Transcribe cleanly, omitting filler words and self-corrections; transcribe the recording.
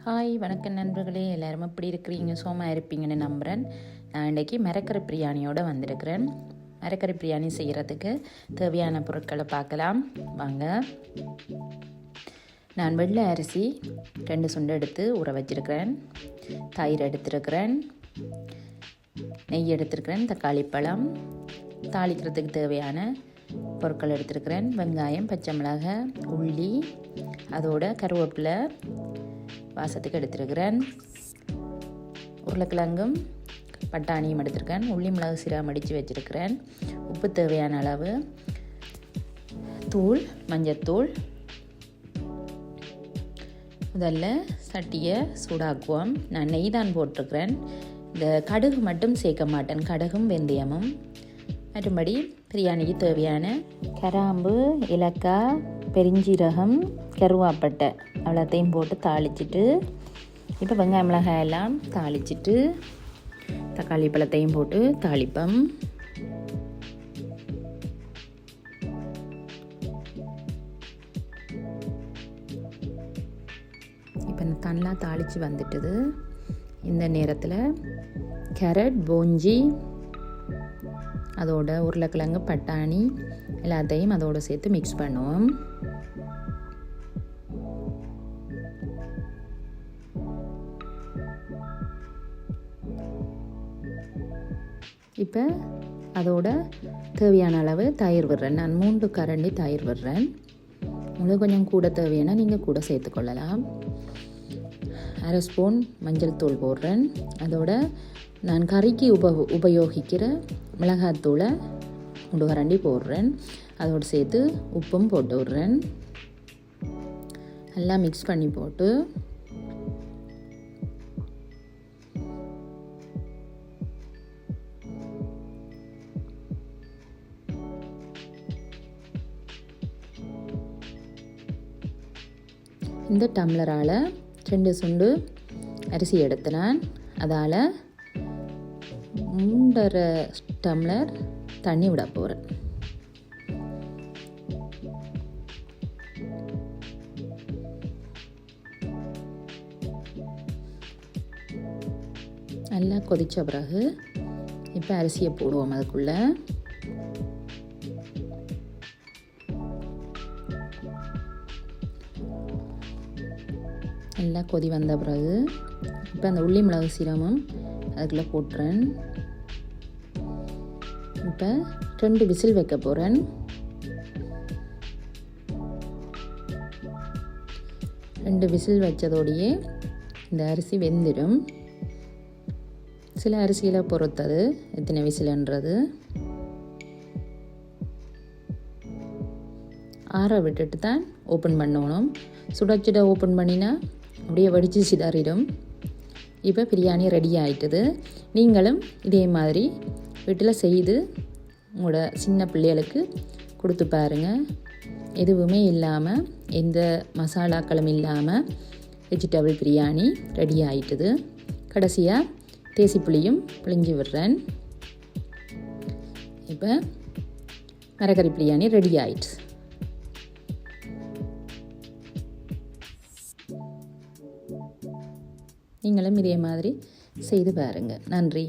Hi வணக்கம் நண்பர்களே, எல்லோரும் எப்படி இருக்கிறீங்க? சோமாக இருப்பீங்கன்னு நம்புகிறேன். நான் இன்றைக்கி மரக்கறி பிரியாணியோடு வந்திருக்கிறேன். மரக்கறி பிரியாணி செய்கிறதுக்கு தேவையான பொருட்களை பார்க்கலாம் வாங்க. நான் வெள்ளை அரிசி 2 சுண்டு எடுத்து ஊற வச்சிருக்கிறேன். தயிர் எடுத்துருக்கிறேன், நெய் எடுத்துருக்கிறேன், தக்காளி பழம், தாளிக்கிறதுக்கு தேவையான பொருட்கள் எடுத்துருக்கிறேன். வெங்காயம், பச்சை மிளகாய், உள்ளி, அதோட கருவேப்பிலை வாசத்துக்கு எடுத்துருக்கிறேன். உருளைக்கிழங்கும் பட்டாணியும் எடுத்துருக்கேன். உள்ளி மிளகு சீரகம் அடித்து வச்சுருக்கிறேன். உப்பு தேவையான அளவு, தூள், மஞ்சத்தூள். முதல்ல சட்டியை சூடாக்குவோம். நான் நெய் தான் போட்டிருக்கிறேன். இந்த கடுகு மட்டும் சேர்க்க மாட்டேன், கடுகும் வெந்தயமும். மற்றபடி பிரியாணிக்கு தேவையான கிராம்பு, ஏலக்காய், பெருஞ்சீரகம், கருவேப்பட்டை அவ்வளோத்தையும் போட்டு தாளிச்சிட்டு, இப்போ வெங்காயம் மிளகாய் எல்லாம் தாளிச்சிட்டு தக்காளி பழத்தையும் போட்டு தாளிப்பம். இப்போ இந்த நல்லா தாளித்து வந்துட்டுது. இந்த நேரத்தில் கேரட், போஞ்சி, அதோட உருளைக்கிழங்கு, பட்டாணி எல்லாத்தையும் அதோடு சேர்த்து மிக்ஸ் பண்ணுவோம். இப்போ அதோட தேவையான அளவு தயிர் விடுறேன். நான் 3 கரண்டி தயிர் விடுறேன். உங்களுக்கு கொஞ்சம் கூட தேவையான நீங்கள் கூட சேர்த்துக்கொள்ளலாம். 1/2 ஸ்பூன் மஞ்சள் தூள் போடுறேன். அதோட நான் கறிக்கு உபயோகிக்கிற மிளகாத்தூளை 3 கரண்டி போடுறேன். அதோடு சேர்த்து உப்பும் போட்டு விடுறேன். நல்லா மிக்ஸ் பண்ணி போட்டு இந்த டம்ளரால் 2 சுண்டு அரிசி எடுத்துனான். அதால் 3.5 டம்ளர் தண்ணி விட போகிறேன். நல்லா கொதித்த பிறகு இப்போ அரிசியை போடுவோம். அதுக்குள்ளே நல்லா கொதி வந்த பிறகு இப்போ அந்த உள்ளி மிளகு சீரகமும் அதுக்குள்ளே போட்டுறேன். இப்போ 2 விசில் வைக்க போகிறேன். 2 விசில் வச்சதோடையே இந்த அரிசி வெந்துடும். சில அரிசியில் பொறுத்தது எத்தனை விசில்ன்றது. ஆற விட்டுட்டு தான் ஓப்பன் பண்ணணும். சுடச்சுட ஓப்பன் பண்ணினா அப்படியே வடித்து சிதறிடும். இப்போ பிரியாணி ரெடி ஆகிட்டுது. நீங்களும் இதே மாதிரி வீட்டில் செய்து உங்களோட சின்ன பிள்ளைகளுக்கு கொடுத்து பாருங்கள். எதுவுமே இல்லாமல், எந்த மசாலாக்களும் இல்லாமல் வெஜிடபிள் பிரியாணி ரெடி ஆகிட்டுது. கடைசியாக தேசிப்புளியும் பிழிஞ்சு விடுறேன். இப்போ மரக்கறி பிரியாணி ரெடி ஆயிடுச்சு. நீங்களும் இதே மாதிரி செய்து பாருங்கள். நன்றி.